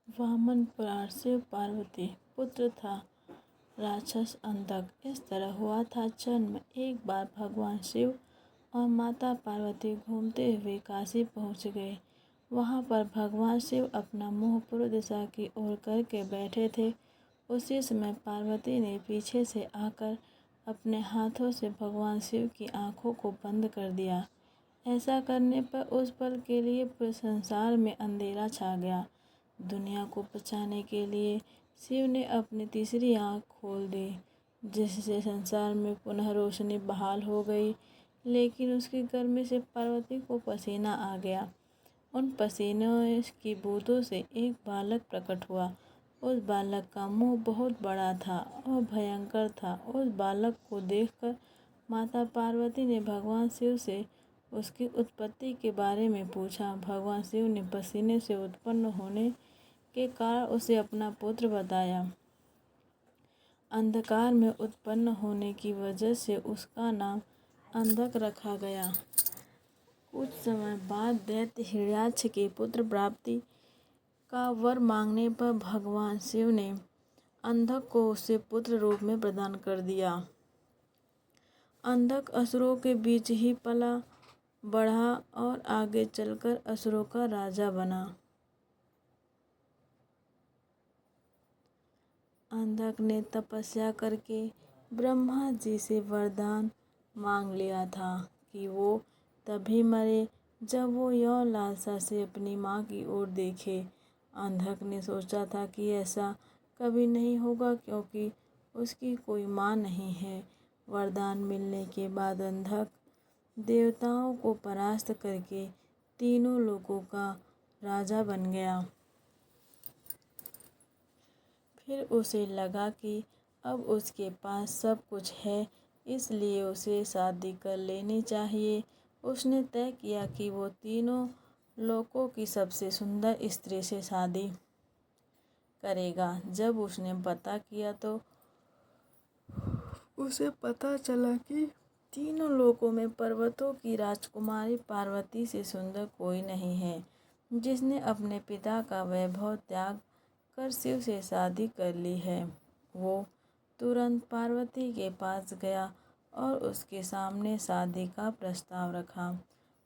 वामन पुराण। शिव पार्वती पुत्र था राक्षस अंधक। इस तरह हुआ था जन्म। एक बार भगवान शिव और माता पार्वती घूमते हुए काशी पहुंच गए। वहां पर भगवान शिव अपना मुंह पूर्व दिशा की ओर करके बैठे थे। उसी समय पार्वती ने पीछे से आकर अपने हाथों से भगवान शिव की आंखों को बंद कर दिया। ऐसा करने पर उस पल के लिए पूरे संसार में अंधेरा छा गया। दुनिया को बचाने के लिए शिव ने अपनी तीसरी आंख खोल दी, जिससे संसार में पुनः रोशनी बहाल हो गई। लेकिन उसकी गर्मी से पार्वती को पसीना आ गया। उन पसीने की बूंदों से एक बालक प्रकट हुआ। उस बालक का मुंह बहुत बड़ा था और भयंकर था। उस बालक को देखकर माता पार्वती ने भगवान शिव से उसकी उत्पत्ति के बारे में पूछा। भगवान शिव ने पसीने से उत्पन्न होने के कारण उसे अपना पुत्र बताया। अंधकार में उत्पन्न होने की वजह से उसका नाम अंधक रखा गया। कुछ समय बाद दैत्य हिरण्याक्ष के पुत्र प्राप्ति का वर मांगने पर भगवान शिव ने अंधक को उसे पुत्र रूप में प्रदान कर दिया। अंधक असुरों के बीच ही पला बढ़ा और आगे चलकर असुरों का राजा बना। अंधक ने तपस्या करके ब्रह्मा जी से वरदान मांग लिया था कि वो तभी मरे जब वो यौन लालसा से अपनी माँ की ओर देखे। अंधक ने सोचा था कि ऐसा कभी नहीं होगा क्योंकि उसकी कोई माँ नहीं है। वरदान मिलने के बाद अंधक देवताओं को परास्त करके तीनों लोकों का राजा बन गया। फिर उसे लगा कि अब उसके पास सब कुछ है, इसलिए उसे शादी कर लेनी चाहिए। उसने तय किया कि वो तीनों लोकों की सबसे सुंदर स्त्री से शादी करेगा। जब उसने पता किया तो उसे पता चला कि तीनों लोकों में पर्वतों की राजकुमारी पार्वती से सुंदर कोई नहीं है। जिसने अपने पिता का वैभव त्याग कर शिव से शादी कर ली है। वो तुरंत पार्वती के पास गया और उसके सामने शादी का प्रस्ताव रखा।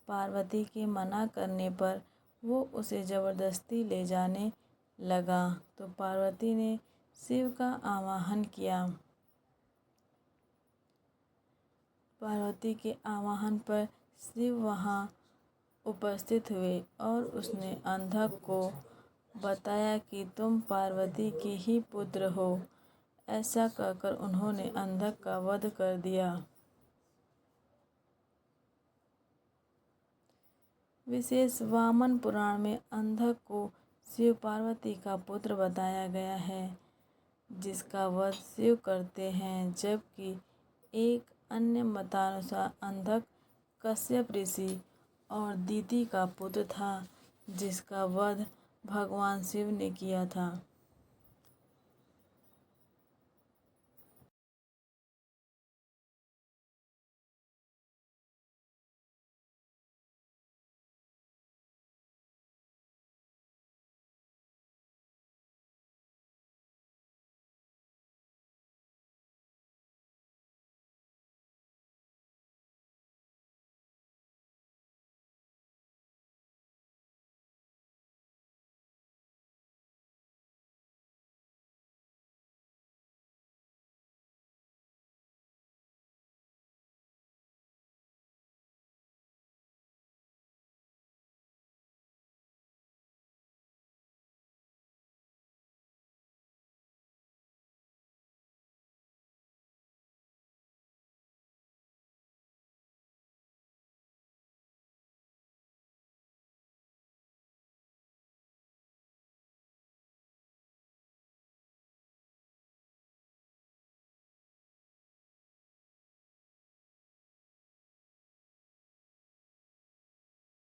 पार्वती के मना करने पर वो उसे जबरदस्ती ले जाने लगा तो पार्वती ने शिव का आवाहन किया। पार्वती के आवाहन पर शिव वहां उपस्थित हुए और उसने अंधक को बताया कि तुम पार्वती के ही पुत्र हो। ऐसा कहकर उन्होंने अंधक का वध कर दिया। विशेष वामन पुराण में अंधक को शिव पार्वती का पुत्र बताया गया है, जिसका वध शिव करते हैं। जबकि एक अन्य मतानुसार अंधक कश्यप ऋषि और दीति का पुत्र था, जिसका वध भगवान शिव ने किया था।